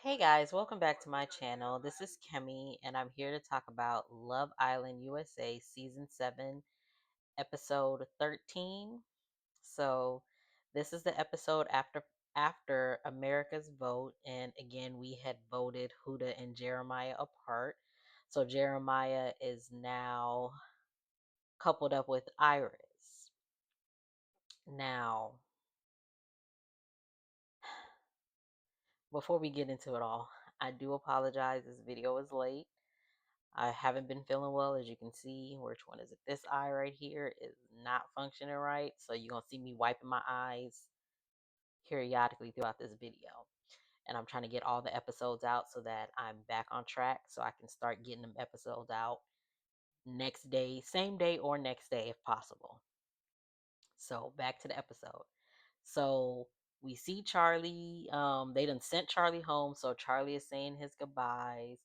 Hey guys, welcome back to my channel. This is Kemi, and I'm here to talk about Love Island USA Season 7, Episode 13. So, this is the episode after America's vote, and again, we had voted Huda and Jeremiah apart. So, Jeremiah is now coupled up with Iris. Now, before we get into it all, I do apologize. This video is late. I haven't been feeling well, as you can see. Which one is it? This eye right here is not functioning right. So you're going to see me wiping my eyes periodically throughout this video. And I'm trying to get all the episodes out so that I'm back on track so I can start getting them episodes out next day, same day or next day if possible. So back to the episode. So we see Charlie. They done sent Charlie home. So Charlie is saying his goodbyes.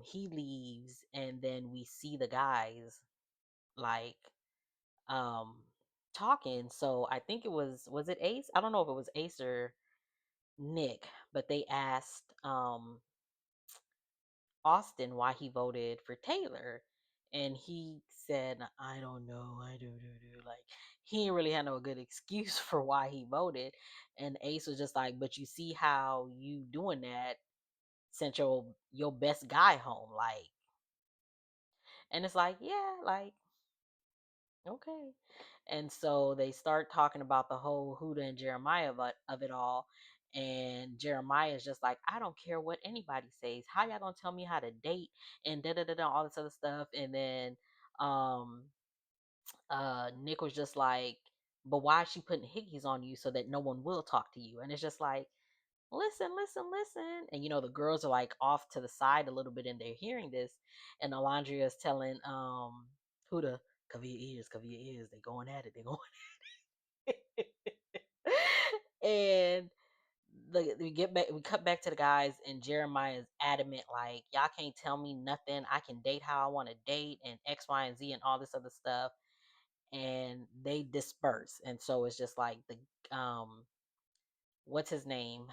He leaves, and then we see the guys like um talking. So I think was it Ace? I don't know if it was Ace or Nick, but they asked Austin why he voted for Taylor. And he said, I don't know, I do. Like, he didn't really have no good excuse for why he voted. And Ace was just like, but you see how you doing that sent your best guy home. Like, and it's like, yeah, like, okay. And so they start talking about the whole Huda and Jeremiah of it all. And Jeremiah is just like, I don't care what anybody says. How y'all gonna tell me how to date and da da da da all this other stuff. And then um Nick was just like, but why is she putting hickeys on you so that no one will talk to you? And it's just like, listen. And the girls are like off to the side a little bit and they're hearing this. And Olandria is telling Huda, cover your ears, they going at it, they going at it. And we cut back to the guys, and Jeremiah is adamant, like, y'all can't tell me nothing. I can date how I want to date and X, Y, and Z and all this other stuff. And they disperse. And so it's just like the what's his name?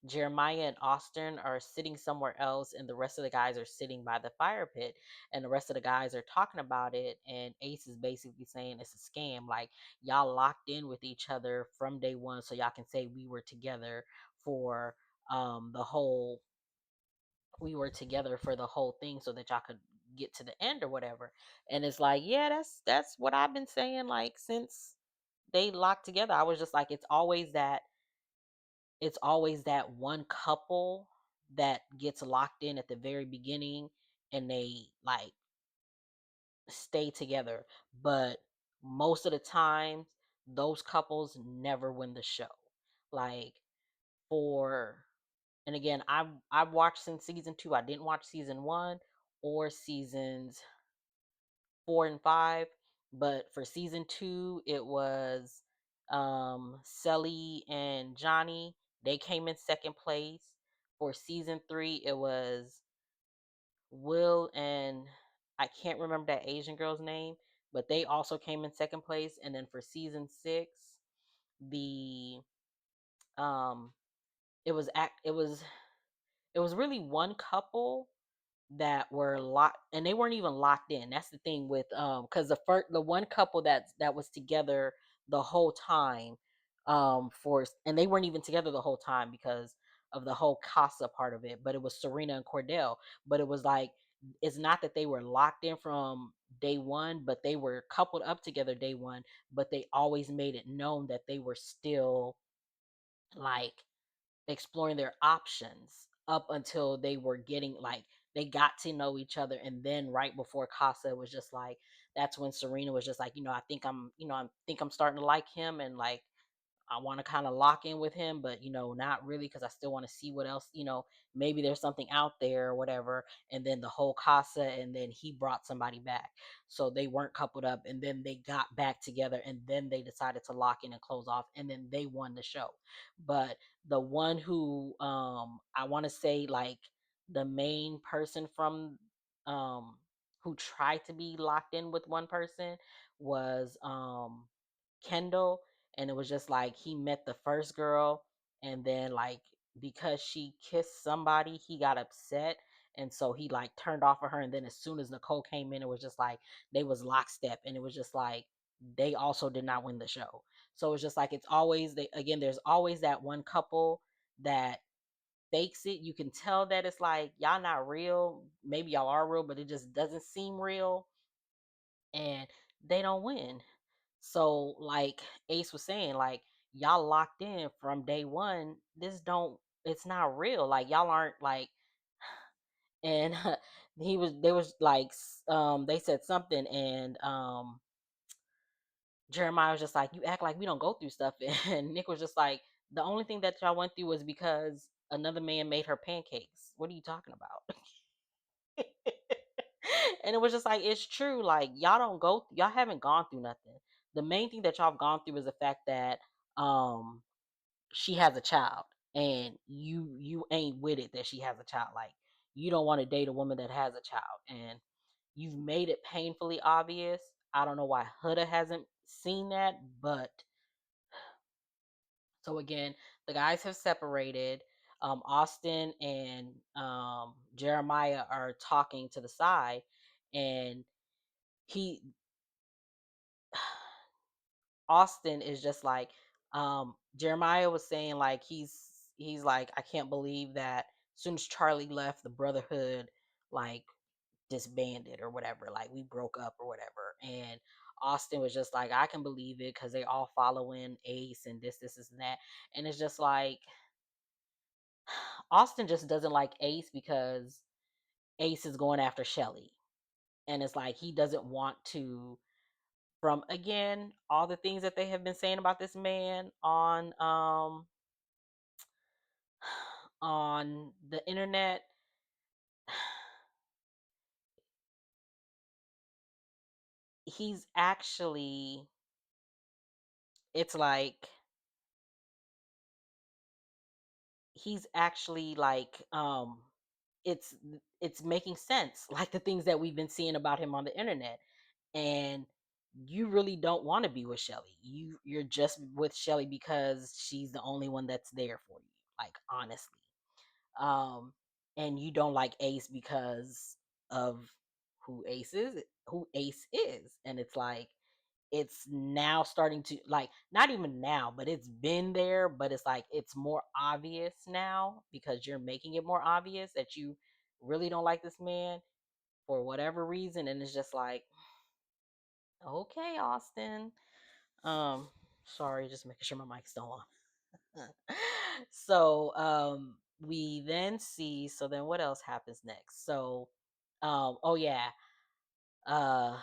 Jeremiah and Austin are sitting somewhere else, and the rest of the guys are sitting by the fire pit, and the rest of the guys are talking about it. And Ace is basically saying it's a scam. Like, y'all locked in with each other from day one, so y'all can say we were together for the whole thing, so that y'all could get to the end or whatever. And it's like, yeah, that's what I've been saying, like, since they locked together. I was just like, it's always that one couple that gets locked in at the very beginning, and they like stay together. But most of the times those couples never win the show. Like, for and again, I've watched since season 2. I didn't watch season 1 or seasons 4 and 5, but for season 2 it was Chelley and Johnny. They came in second place. For season 3 it was Will and I can't remember that Asian girl's name, but they also came in second place. And then for season 6, the um it was really one couple that were locked, and they weren't even locked in. That's the thing with because the one couple that was together the whole time, and they weren't even together the whole time because of the whole Casa part of it, but it was Serena and Cordell. But it was like, it's not that they were locked in from day one, but they were coupled up together day one, but they always made it known that they were still like exploring their options up until they were getting like they got to know each other. And then right before Casa was just like, that's when Serena was just like, I think I'm starting to like him, and like I want to kind of lock in with him, but not really, because I still want to see what else, maybe there's something out there or whatever. And then the whole Casa, and then he brought somebody back. So they weren't coupled up, and then they got back together, and then they decided to lock in and close off, and then they won the show. But the one who I want to say, like, the main person from who tried to be locked in with one person was Kendall. And it was just like he met the first girl, and then like because she kissed somebody, he got upset. And so he like turned off of her. And then as soon as Nicole came in, it was just like they was lockstep. And it was just like they also did not win the show. So it's just like it's always there's always that one couple that fakes it. You can tell that it's like y'all not real. Maybe y'all are real, but it just doesn't seem real. And they don't win. So like Ace was saying, like y'all locked in from day one. It's not real. Like y'all aren't like, and there was like, they said something, and Jeremiah was just like, you act like we don't go through stuff. And Nick was just like, the only thing that y'all went through was because another man made her pancakes. What are you talking about? And it was just like, it's true. Like y'all haven't gone through nothing. The main thing that y'all have gone through is the fact that um she has a child, and you ain't with it that she has a child. Like you don't want to date a woman that has a child, and you've made it painfully obvious. I don't know why Huda hasn't seen that, but so again, the guys have separated. Austin and Jeremiah are talking to the side, and he Austin is just like, Jeremiah was saying, like he's like, I can't believe that as soon as Charlie left, the Brotherhood like disbanded or whatever, like we broke up or whatever. And Austin was just like, I can believe it because they all following Ace and this and that. And it's just like Austin just doesn't like Ace because Ace is going after Chelley. And it's like he doesn't want to, from again all the things that they have been saying about this man on the internet. He's actually, it's like he's actually like it's it's making sense, like the things that we've been seeing about him on the internet. And you really don't want to be with Chelley. You're just with Chelley because she's the only one that's there for you, like honestly. um and you don't like Ace because of who Ace is. And it's like it's now starting to, like, not even now, but it's been there, but it's like it's more obvious now because you're making it more obvious that you really don't like this man for whatever reason. And it's just like, okay, Austin. um Sorry, just making sure my mic's still on. So we then see, so then what else happens next? So oh yeah, uh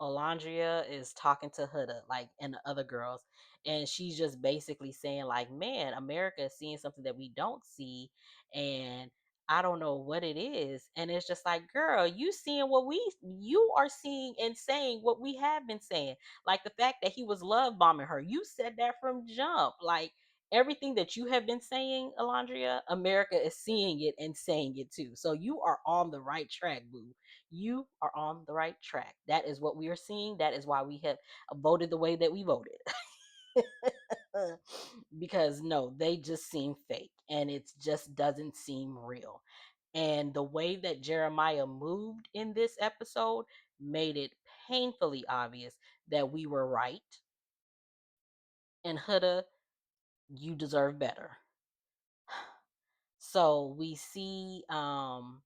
Olandria is talking to Huda, like, and the other girls, and she's just basically saying, like, man, America is seeing something that we don't see, and I don't know what it is. And it's just like, girl, you are seeing and saying what we have been saying. Like the fact that he was love bombing her. You said that from jump. Like everything that you have been saying, Alondria, America is seeing it and saying it too. So you are on the right track, boo. You are on the right track. That is what we are seeing. That is why we have voted the way that we voted. Because no, they just seem fake and it just doesn't seem real. And the way that Jeremiah moved in this episode made it painfully obvious that we were right. And Huda, you deserve better. So we see Huda,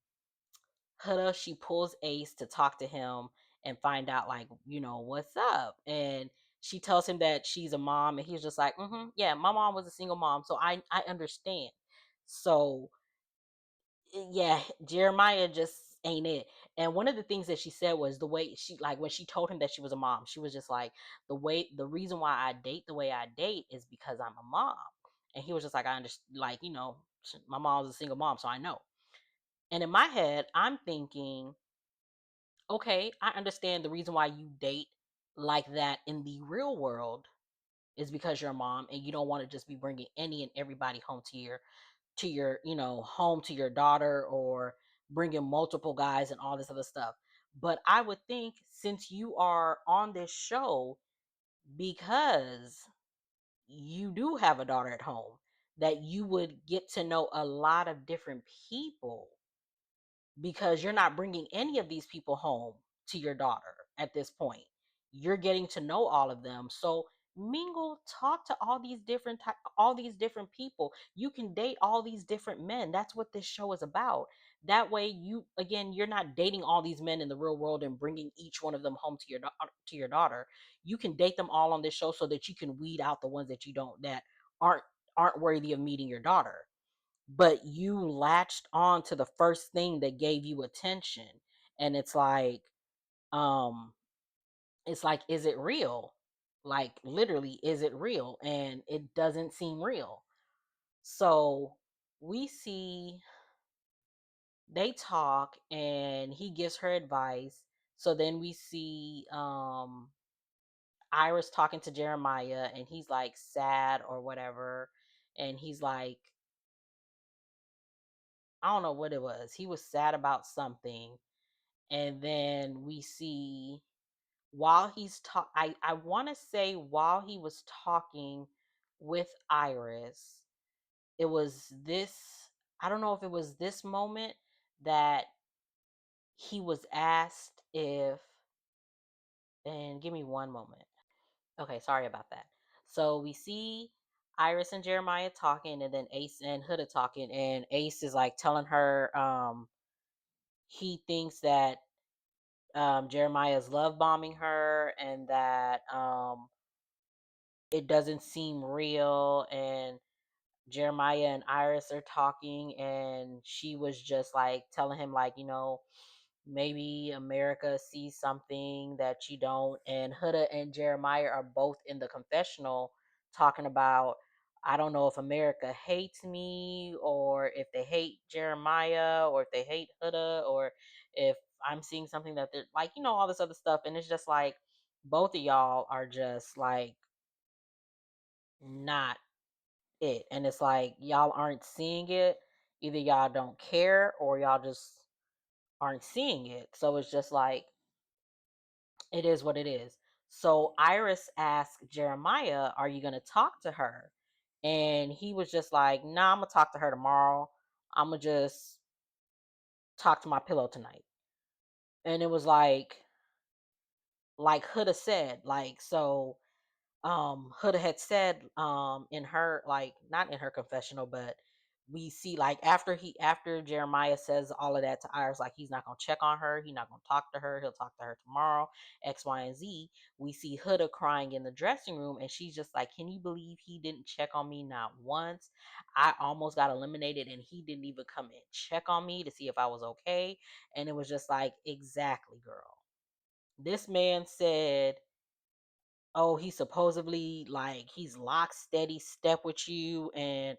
she pulls Ace to talk to him and find out, like, what's up. And she tells him that she's a mom, and he's just like, yeah, my mom was a single mom, so I understand. So yeah, Jeremiah just ain't it. And one of the things that she said was the way she, like, when she told him that she was a mom, she was just like, the reason why I date the way I date is because I'm a mom. And he was just like, I understand, like, my mom's a single mom, so I know. And in my head, I'm thinking, okay, I understand the reason why you date like that in the real world is because you're a mom and you don't want to just be bringing any and everybody home to your home to your daughter, or bringing multiple guys and all this other stuff. But I would think, since you are on this show because you do have a daughter at home, that you would get to know a lot of different people, because you're not bringing any of these people home to your daughter at this point. You're getting to know all of them. So mingle, talk to all these different people. You can date all these different men. That's what this show is about. That way, you're not dating all these men in the real world and bringing each one of them home to your daughter. You can date them all on this show so that you can weed out the ones that you don't that aren't aren't worthy of meeting your daughter. But you latched on to the first thing that gave you attention, and um it's like, is it real? Like, literally, is it real? And it doesn't seem real. So we see they talk and he gives her advice. So then we see Iris talking to Jeremiah, and he's like sad or whatever, and he's like, I don't know what it was, he was sad about something. And then we see, while he's I want to say while he was talking with Iris, it was this, I don't know if it was this moment that he was asked if, and give me one moment. Okay, sorry about that. So we see Iris and Jeremiah talking, and then Ace and Huda talking, and Ace is like telling her he thinks that Jeremiah's love bombing her, and that it doesn't seem real. And Jeremiah and Iris are talking, and she was just like telling him, like, maybe America sees something that you don't. And Huda and Jeremiah are both in the confessional talking about, I don't know if America hates me, or if they hate Jeremiah, or if they hate Huda, or if I'm seeing something that they're like, all this other stuff. And it's just like, both of y'all are just like not it. And it's like, y'all aren't seeing it. Either y'all don't care, or y'all just aren't seeing it. So it's just like, it is what it is. So Iris asked Jeremiah, are you going to talk to her? And he was just like, nah, I'm going to talk to her tomorrow. I'm going to just talk to my pillow tonight. And it was like Huda said, like, so Huda had said in her, like, not in her confessional, but we see, like, after Jeremiah says all of that to Iris, like, he's not gonna check on her, he's not gonna talk to her, he'll talk to her tomorrow, X, Y, and Z. We see Huda crying in the dressing room, and she's just like, can you believe he didn't check on me not once? I almost got eliminated and he didn't even come and check on me to see if I was okay. And it was just like, exactly, girl. This man said, oh, he's supposedly, like, he's lock steady step with you and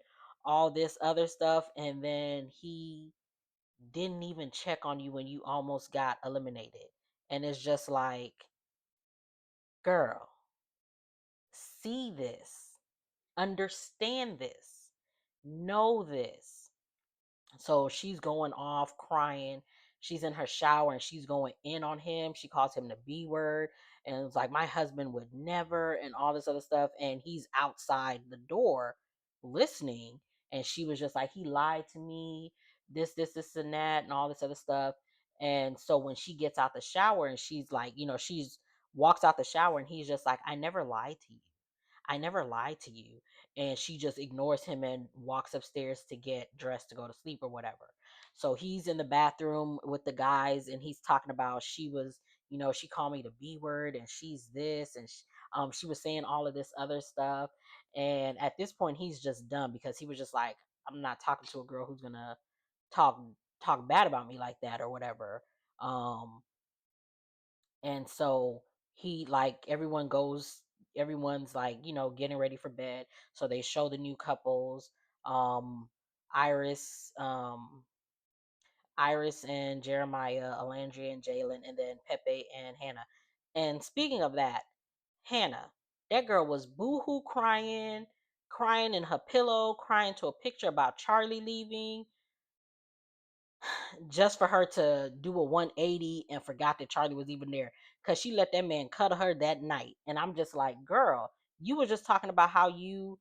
all this other stuff, and then he didn't even check on you when you almost got eliminated. And it's just like, girl, see this, understand this, know this. So she's going off crying. She's in her shower and she's going in on him. She calls him the B word, and it's like, my husband would never, and all this other stuff. And he's outside the door listening. And she was just like, he lied to me, this, and that, and all this other stuff. And so when she gets out the shower and she's like, she's walks out the shower, and he's just like, I never lied to you. I never lied to you. And she just ignores him and walks upstairs to get dressed to go to sleep or whatever. So he's in the bathroom with the guys, and he's talking about, she was, she called me the B word, and she's this, and she was saying all of this other stuff. And at this point, he's just done, because he was just like, I'm not talking to a girl who's gonna talk talk bad about me like that or whatever. Um, and so he, like, everyone's like, getting ready for bed. So they show the new couples, um iris um Iris and Jeremiah, Olandria and Jalen, and then Pepe and Hannah. And speaking of that, Hannah, that girl was boohoo crying in her pillow, crying to a picture about Charlie leaving, just for her to do a 180 and forgot that Charlie was even there, because she let that man cut her that night. And I'm just like, girl, you were just talking about how you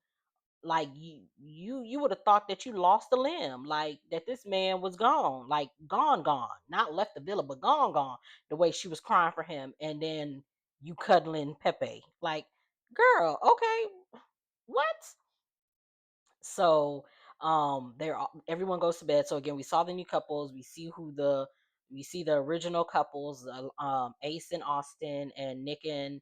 like you would have thought that you lost a limb, like that this man was gone, like gone, not left the villa, but gone. The way she was crying for him, and then you cuddling Pepe, like, girl, okay, what? So they're everyone goes to bed. So again, we saw the new couples. We see the original couples, Ace and Austin, and Nick and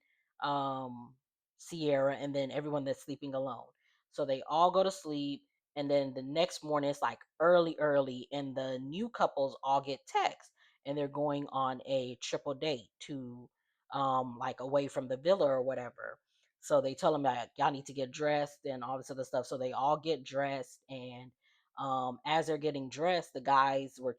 Sierra, and then everyone that's sleeping alone. So they all go to sleep, and then the next morning it's like early, and the new couples all get texts, and they're going on a triple date to like away from the villa or whatever. So they tell them that y'all need to get dressed and all this other stuff. So they all get dressed, and as they're getting dressed, the guys were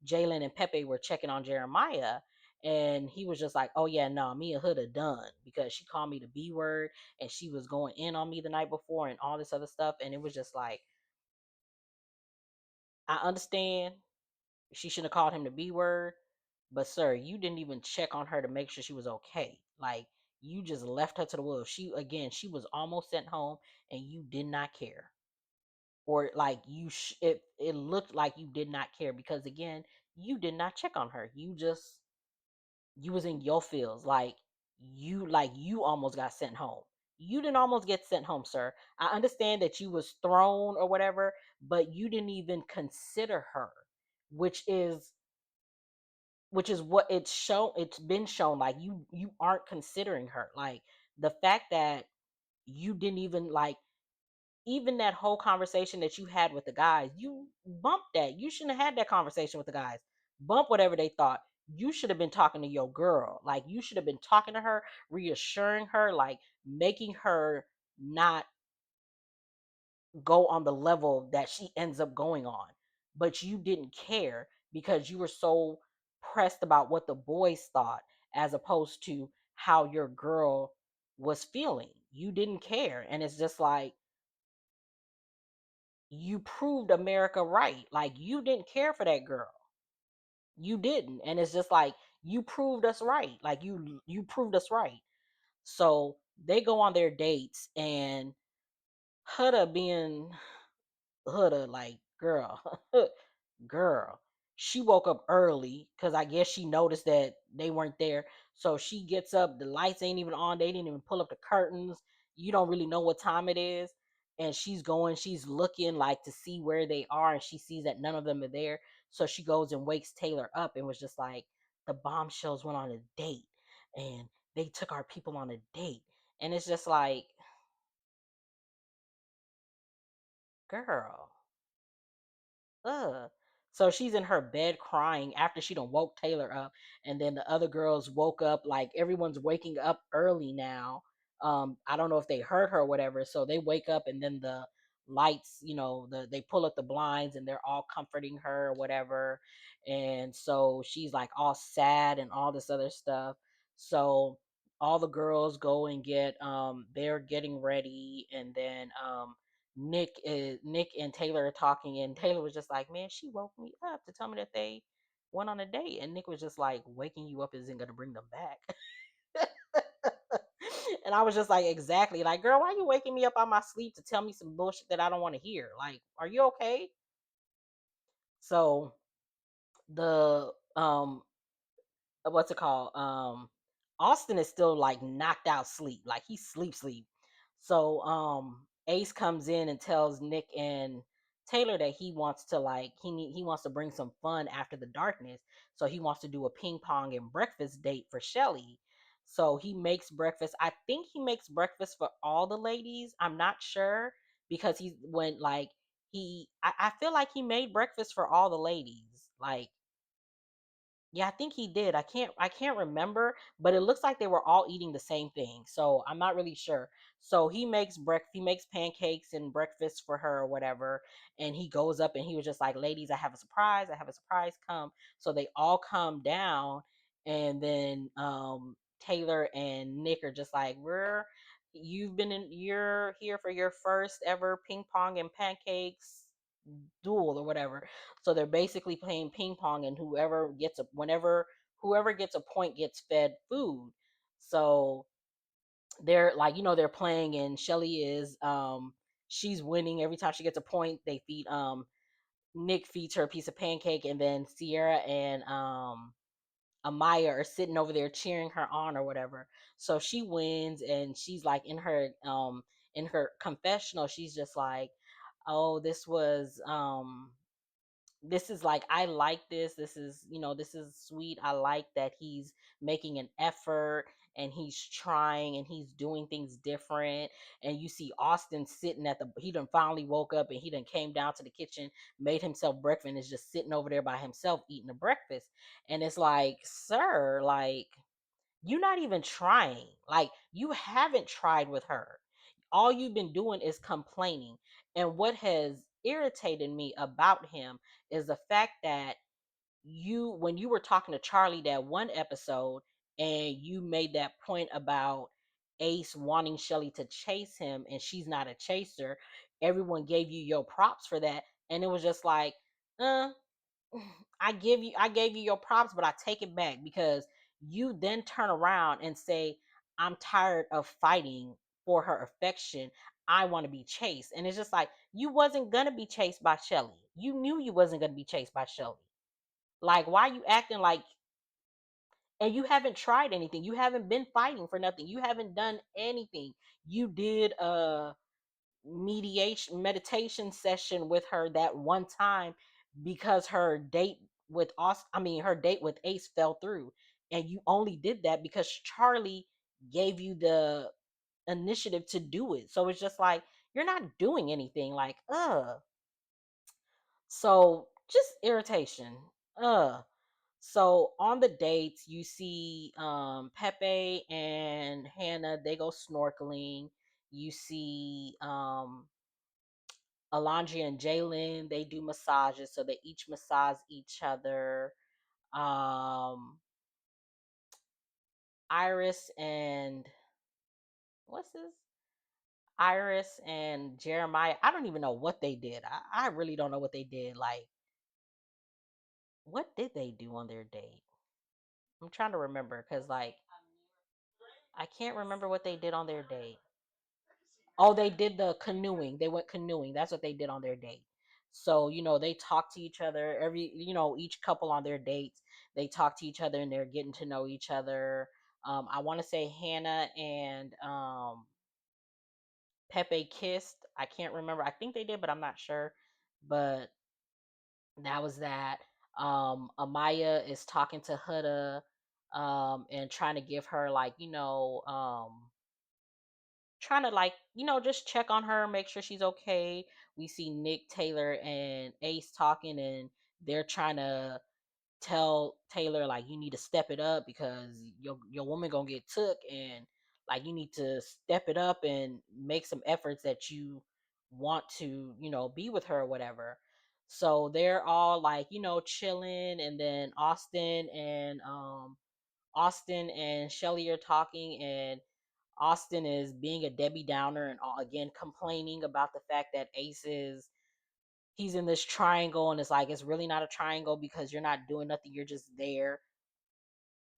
Jalen and Pepe were checking on Jeremiah, and he was just like, "Oh yeah, no, me and Huda done because she called me the B word and she was going in on me the night before and all this other stuff." And it was just like, I understand she shouldn't have called him the B word, but sir, you didn't even check on her to make sure she was okay. Like, you just left her to the wolves. She was almost sent home, and you did not care. Or like it looked like you did not care, because again, you did not check on her. You was in your feels, like you almost got sent home. You didn't almost get sent home, sir. I understand that you was thrown or whatever, but you didn't even consider her, which is what it's been shown, like you aren't considering her. Like, the fact that you didn't even, like, even that whole conversation that you had with the guys, you bumped that. You shouldn't have had that conversation with the guys. Bump whatever they thought. You should have been talking to your girl. Like, you should have been talking to her, reassuring her, like making her not go on the level that she ends up going on. But you didn't care because you were so pressed about what the boys thought, as opposed to how your girl was feeling. You didn't care. And it's just like, you proved America right. Like, you didn't care for that girl. You didn't. And it's just like, you proved us right. Like, you proved us right. So they go on their dates, and Huda being Huda, like, girl, girl. She woke up early because I guess she noticed that they weren't there. So she gets up, the lights ain't even on, they didn't even pull up the curtains. You don't really know what time it is. And she's looking like to see where they are, and she sees that none of them are there. So she goes and wakes Taylor up and was just like, the bombshells went on a date and they took our people on a date. And it's just like, girl. Ugh. So she's in her bed crying after she done woke Taylor up, and then the other girls woke up. Like, everyone's waking up early now. I don't know if they heard her or whatever. So they wake up, and then the lights, they pull up the blinds, and they're all comforting her or whatever. And so she's like all sad and all this other stuff. So all the girls go and they're getting ready, and then Nick and Taylor are talking, and Taylor was just like, "Man, she woke me up to tell me that they went on a date," and Nick was just like, "Waking you up isn't gonna bring them back." And I was just like, "Exactly, like, girl, why you waking me up out my sleep to tell me some bullshit that I don't want to hear? Like, are you okay?" So the what's it called? Austin is still like knocked out sleep, like he sleep. So Ace comes in and tells Nick and Taylor that he wants to, like, he wants to bring some fun after the darkness. So he wants to do a ping pong and breakfast date for Chelley. So he makes breakfast. I think he makes breakfast for all the ladies. I'm not sure, because he went like I feel like he made breakfast for all the ladies. Like, yeah, I think he did. I can't remember, but it looks like they were all eating the same thing. So I'm not really sure. So he makes pancakes and breakfast for her or whatever, and he goes up and he was just like, "Ladies, I have a surprise. I have a surprise, come." So they all come down, and then Taylor and Nick are just like, you're here for your first ever ping pong and pancakes duel or whatever." So they're basically playing ping pong, and whoever gets a point gets fed food. So they're like, they're playing, and Chelley is she's winning every time she gets a point. They feed Nick feeds her a piece of pancake, and then Sierra and Amaya are sitting over there cheering her on or whatever. So she wins, and she's like in her confessional, she's just like, "Oh, this is like, I like this. This is, this is sweet. I like that he's making an effort, and he's trying, and he's doing things different." And you see Austin sitting he done finally woke up, and he done came down to the kitchen, made himself breakfast, and is just sitting over there by himself eating the breakfast. And it's like, sir, like, you're not even trying. Like, you haven't tried with her. All you've been doing is complaining. And what has irritated me about him is the fact that when you were talking to Charlie that one episode, and you made that point about Ace wanting Shelley to chase him, and she's not a chaser, everyone gave you your props for that. And it was just like, uh, I gave you your props, but I take it back, because you then turn around and say, "I'm tired of fighting for her affection. I want to be chased." And it's just like, you wasn't gonna be chased by Shelley. You knew you wasn't gonna be chased by Shelley. Like, why you acting like, and you haven't tried anything. You haven't been fighting for nothing. You haven't done anything. You did a meditation session with her that one time, because her date with her date with Ace fell through. And you only did that because Charlie gave you the initiative to do it. So it's just like, you're not doing anything. Like, so just irritation. So on the dates, you see Pepe and Hannah, they go snorkeling. You see Olandria and Jalen, they do massages, so they each massage each other. Um Iris and what's this? Iris and Jeremiah. I don't even know what they did. I really don't know what they did. Like, what did they do on their date? I'm trying to remember, because like, I can't remember what they did on their date. Oh, they did the canoeing. They went canoeing. That's what they did on their date. So, they talk to each other. Each couple on their dates, they talk to each other, and they're getting to know each other. I want to say Hannah and Pepe kissed. I can't remember. I think they did, but I'm not sure. But that was that. Amaya is talking to Huda, and trying to give her, like, trying to, like, just check on her, make sure she's okay. We see Nick, Taylor, and Ace talking, and they're trying to tell Taylor, like, you need to step it up, because your woman gonna get took, and like, you need to step it up and make some efforts that you want to, be with her or whatever. So they're all like, chilling, and then Austin and Shelley are talking, and Austin is being a Debbie Downer, and again complaining about the fact that he's in this triangle, and it's like, it's really not a triangle, because you're not doing nothing, you're just there.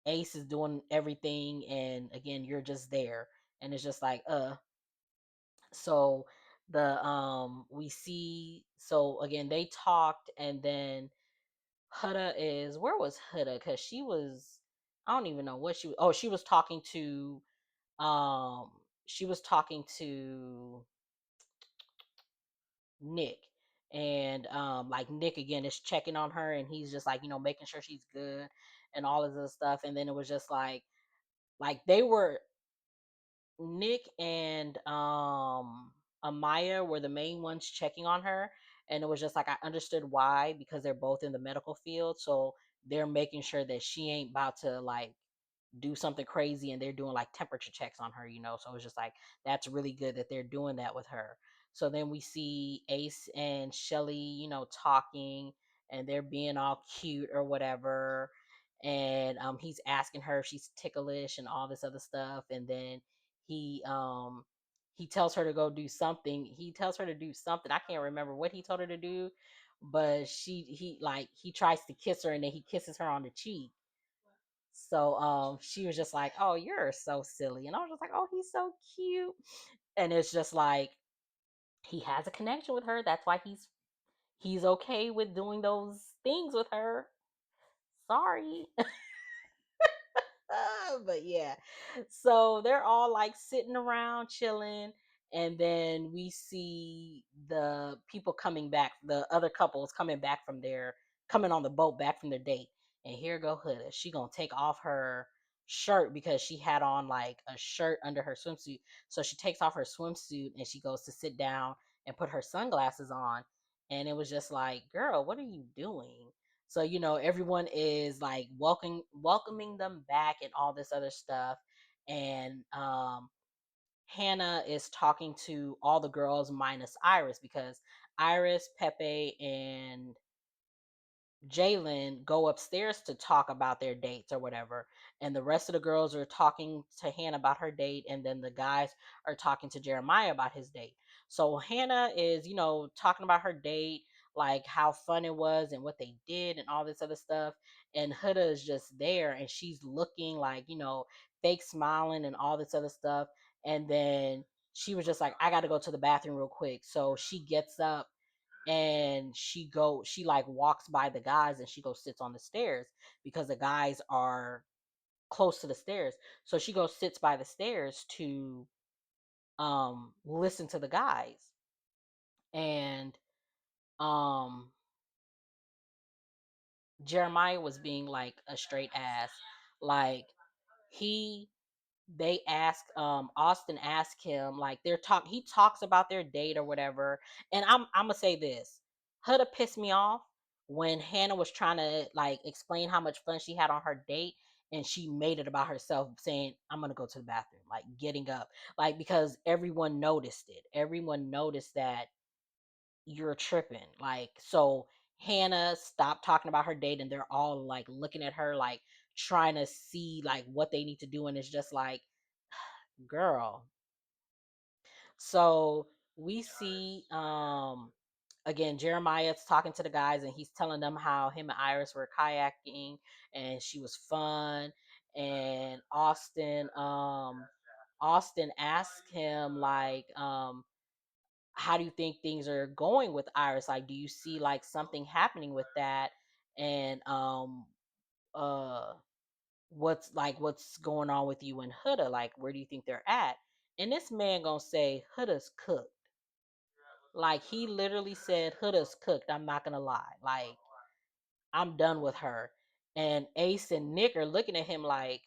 Ace is doing everything, and again, you're just there. And it's just like, so the we see, so again, they talked, and then Huda is, where was Huda? Because I don't even know what she was. Oh, she was talking to Nick. And like, Nick again is checking on her, and he's just like, making sure she's good, and all of this stuff. And then it was just like they were, Nick and Amaya were the main ones checking on her. And it was just like, I understood why, because they're both in the medical field, so they're making sure that she ain't about to, like, do something crazy, and they're doing like temperature checks on her, so it's just like, that's really good that they're doing that with her. So then we see Ace and Shelley, talking, and they're being all cute or whatever. And he's asking her if she's ticklish and all this other stuff. And then he he tells her to go do something. He tells her to do something. I can't remember what he told her to do, but he tries to kiss her, and then he kisses her on the cheek. So she was just like, "Oh, you're so silly," and I was just like, "Oh, he's so cute," and it's just like he has a connection with her. That's why he's okay with doing those things with her. Sorry. But yeah, so they're all like sitting around chilling, and then we see the people coming back, the other couples coming back from their coming on the boat back from their date. And here go Huda. She gonna take off her shirt because she had on like a shirt under her swimsuit. So she takes off her swimsuit and she goes to sit down and put her sunglasses on. And it was just like, girl, what are you doing? So, everyone is like welcoming them back and all this other stuff. And Hannah is talking to all the girls minus Iris, because Iris, Pepe, and Jalen go upstairs to talk about their dates or whatever. And the rest of the girls are talking to Hannah about her date. And then the guys are talking to Jeremiah about his date. So Hannah is, talking about her date, like how fun it was and what they did and all this other stuff. And Huda is just there and she's looking like, fake smiling and all this other stuff. And then she was just like, I got to go to the bathroom real quick. So she gets up and she like walks by the guys and she goes sits on the stairs because the guys are close to the stairs. So she goes sits by the stairs to listen to the guys. And um Jeremiah was being like a straight ass. Like he they ask Austin asked him, like, he talks about their date or whatever. And I'm gonna say this, Huda pissed me off when Hannah was trying to like explain how much fun she had on her date, and she made it about herself saying, I'm gonna go to the bathroom, like getting up, like, because everyone noticed that you're tripping. Like, so Hannah stopped talking about her date and they're all like looking at her like trying to see like what they need to do, and it's just like, girl. So we see again Jeremiah's talking to the guys and he's telling them how him and Iris were kayaking and she was fun. And Austin asked him like, how do you think things are going with Iris? Like, do you see like something happening with that? And uh what's going on with you and Huda? Like, where do you think they're at? And this man gonna say Huda's cooked. Like, he literally said Huda's cooked. I'm not gonna lie. Like, I'm done with her. And Ace and Nick are looking at him like,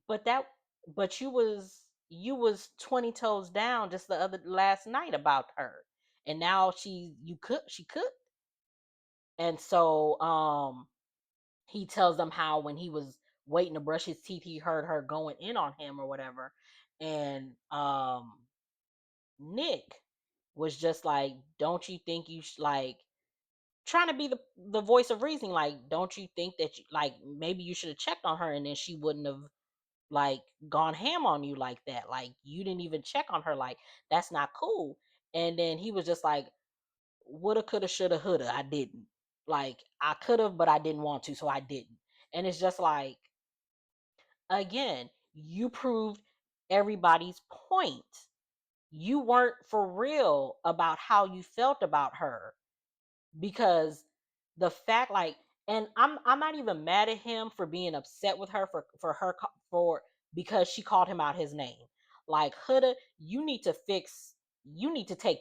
but that but you was 20 toes down just the other last night about her. And now she cooked. And so he tells them how when he was waiting to brush his teeth, he heard her going in on him or whatever. And Nick was just like, don't you think like trying to be the voice of reason, like, don't you think that like maybe you should have checked on her and then she wouldn't have like gone ham on you like that. Like, you didn't even check on her. Like, that's not cool. And then he was just like, woulda, coulda, shoulda, houlda. I didn't. Like, I could have, but I didn't want to, so I didn't. And it's just like, again, you proved everybody's point. You weren't for real about how you felt about her, because the fact, like, and I'm not even mad at him for being upset with her for because she called him out his name. Like, Huda, you need to take,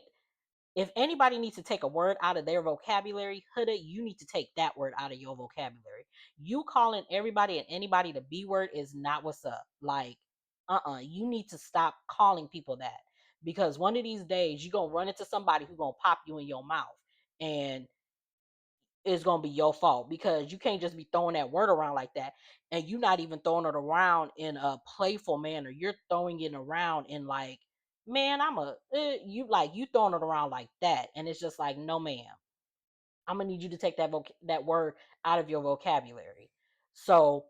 if anybody needs to take a word out of their vocabulary, Huda, you need to take that word out of your vocabulary. You calling everybody and anybody the B word is not what's up. Like, you need to stop calling people that, because one of these days you're gonna run into somebody who's gonna pop you in your mouth, and it's gonna be your fault, because you can't just be throwing that word around like that. And you're not even throwing it around in a playful manner. You're throwing it around in like, man, you throwing it around like that, and it's just like, no, ma'am. I'm gonna need you to take that word out of your vocabulary. So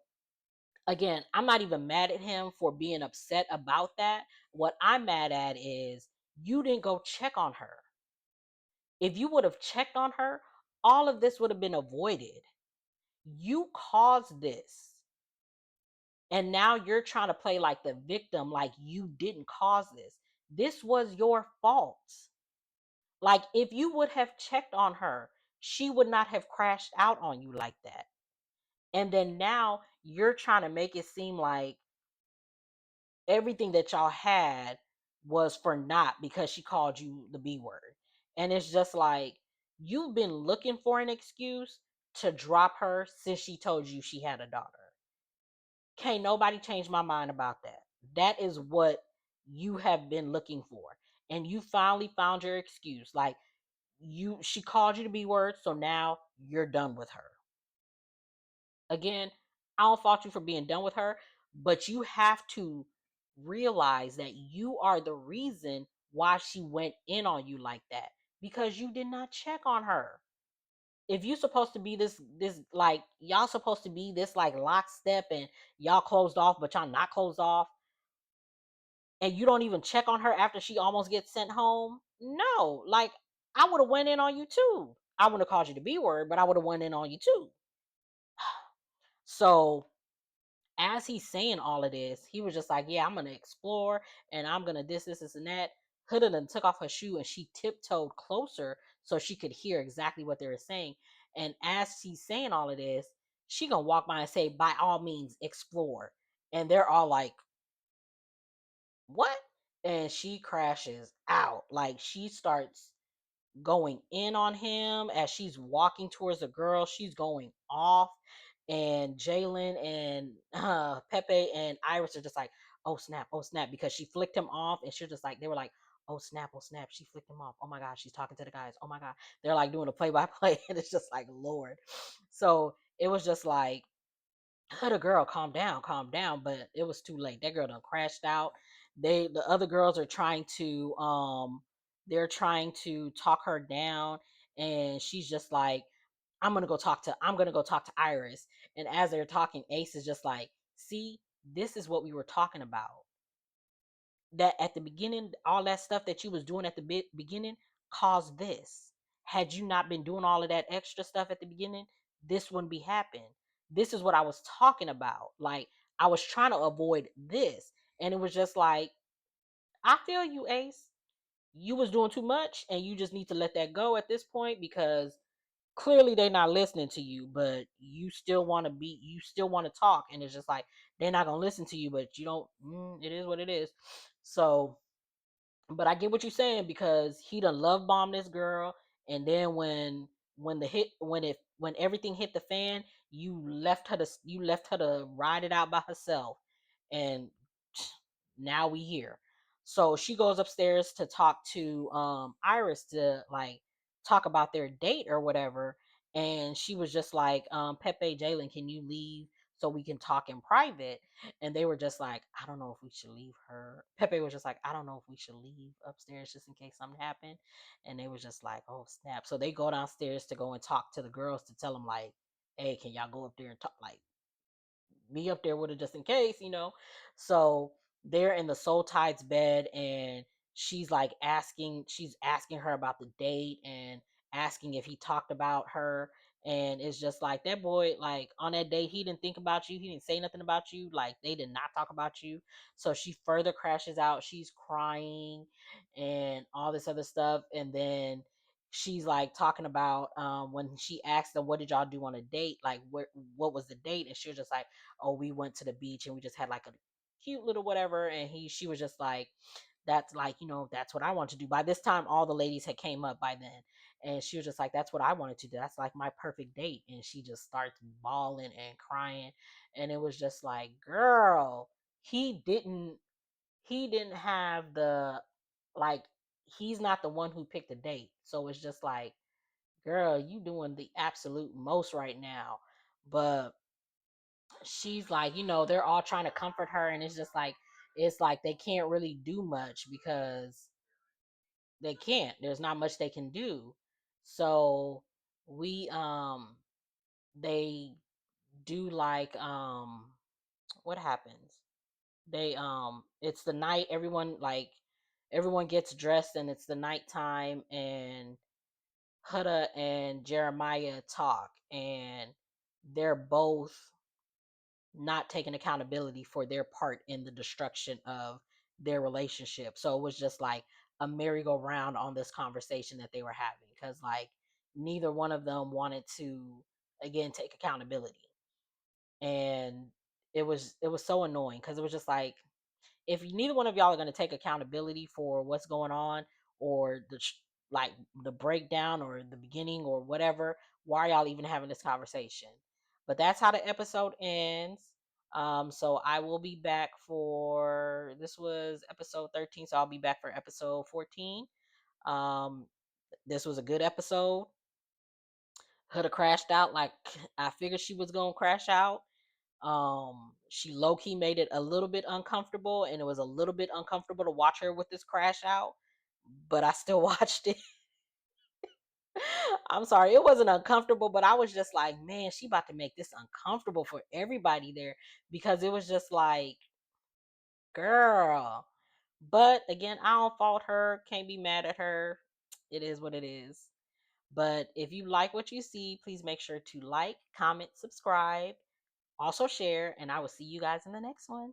again, I'm not even mad at him for being upset about that. What I'm mad at is you didn't go check on her. If you would have checked on her, all of this would have been avoided. You caused this. And now you're trying to play like the victim, like you didn't cause this. This was your fault. Like, if you would have checked on her, she would not have crashed out on you like that. And then now you're trying to make it seem like everything that y'all had was for naught because she called you the B word. And it's just like, you've been looking for an excuse to drop her since she told you she had a daughter. Can't nobody change my mind about that. That is what you have been looking for. And you finally found your excuse. Like, she called you the B word, so now you're done with her. Again, I don't fault you for being done with her, but you have to realize that you are the reason why she went in on you like that, because you did not check on her. If you supposed to be this like, y'all supposed to be this like lockstep and y'all closed off, but y'all not closed off, and you don't even check on her after she almost gets sent home. No, like, I would have went in on you too. I wouldn't have called you the B word, but I would have went in on you too. So as he's saying all of this, he was just like, yeah, I'm gonna explore and I'm gonna this and that. Huda then took off her shoe and she tiptoed closer so she could hear exactly what they were saying. And as she's saying all of this, she gonna walk by and say, by all means, explore. And they're all like, what? And she crashes out. Like, she starts going in on him as she's walking towards the girl. She's going off, and Jalen and Pepe and Iris are just like, oh snap, because she flicked him off, and she's just like, they were like, oh snap, she flicked him off. Oh my god, she's talking to the guys. Oh my god, they're like doing a play-by-play, and it's just like, Lord. So it was just like, the girl, calm down, but it was too late. That girl done crashed out. The other girls are trying to they're trying to talk her down, and she's just like, I'm gonna go talk to Iris. And as they're talking, Ace is just like, see, this is what we were talking about. That at the beginning, all that stuff that you was doing at the beginning caused this. Had you not been doing all of that extra stuff at the beginning, this wouldn't be happening. This is what I was talking about. Like, I was trying to avoid this. And it was just like, I feel you, Ace. You was doing too much and you just need to let that go at this point, because clearly they're not listening to you, but you still want to talk. And it's just like, they're not going to listen to you, but you don't, it is what it is. So, but I get what you're saying, because he done love bombed this girl, and then when everything hit the fan, you left her to ride it out by herself, and now we here. So she goes upstairs to talk to Iris, to like talk about their date or whatever, and she was just like, Pepe, Jalen, can you leave so we can talk in private? And they were just like, I don't know if we should leave her. Pepe was just like, I don't know if we should leave upstairs just in case something happened. And they was just like, oh snap. So they go downstairs to go and talk to the girls to tell them like, hey, can y'all go up there and talk, like, be up there with her just in case, you know? So they're in the Soul Tide's bed, and she's asking her about the date and asking if he talked about her. And it's just like, that boy, like, on that date, he didn't think about you. He didn't say nothing about you. Like, they did not talk about you. So she further crashes out. She's crying and all this other stuff. And then she's like talking about when she asked them, what did y'all do on a date? Like, what was the date? And she was just like, oh, we went to the beach and we just had like a cute little whatever. And she was just like, that's like, that's what I want to do. By this time, all the ladies had came up by then, and she was just like, that's what I wanted to do. That's like my perfect date. And she just starts bawling and crying. And it was just like, girl, he didn't have the, like, he's not the one who picked the date. So it's just like, girl, you doing the absolute most right now. But she's like, they're all trying to comfort her, and it's like they can't really do much, because they can't. There's not much they can do. So we they do like, what happens? They it's the night, everyone gets dressed, and it's the nighttime, and Huda and Jeremiah talk, and they're both not taking accountability for their part in the destruction of their relationship. So it was just like a merry-go-round on this conversation that they were having, because like neither one of them wanted to again take accountability. And it was so annoying, because it was just like, if neither one of y'all are going to take accountability for what's going on, or like the breakdown or the beginning or whatever, why are y'all even having this conversation? But that's how the episode ends. So I will be back for, this was episode 13, so I'll be back for episode 14. um this was a good episode. Huda crashed out like I figured she was gonna crash out. She low-key made it a little bit uncomfortable, and it was a little bit uncomfortable to watch her with this crash out, but I still watched it. I'm sorry, it wasn't uncomfortable, but I was just like, man, she about to make this uncomfortable for everybody there, because it was just like, girl. But again, I don't fault her, can't be mad at her. It is what it is. But if you like what you see, please make sure to like, comment, subscribe, also share, and I will see you guys in the next one.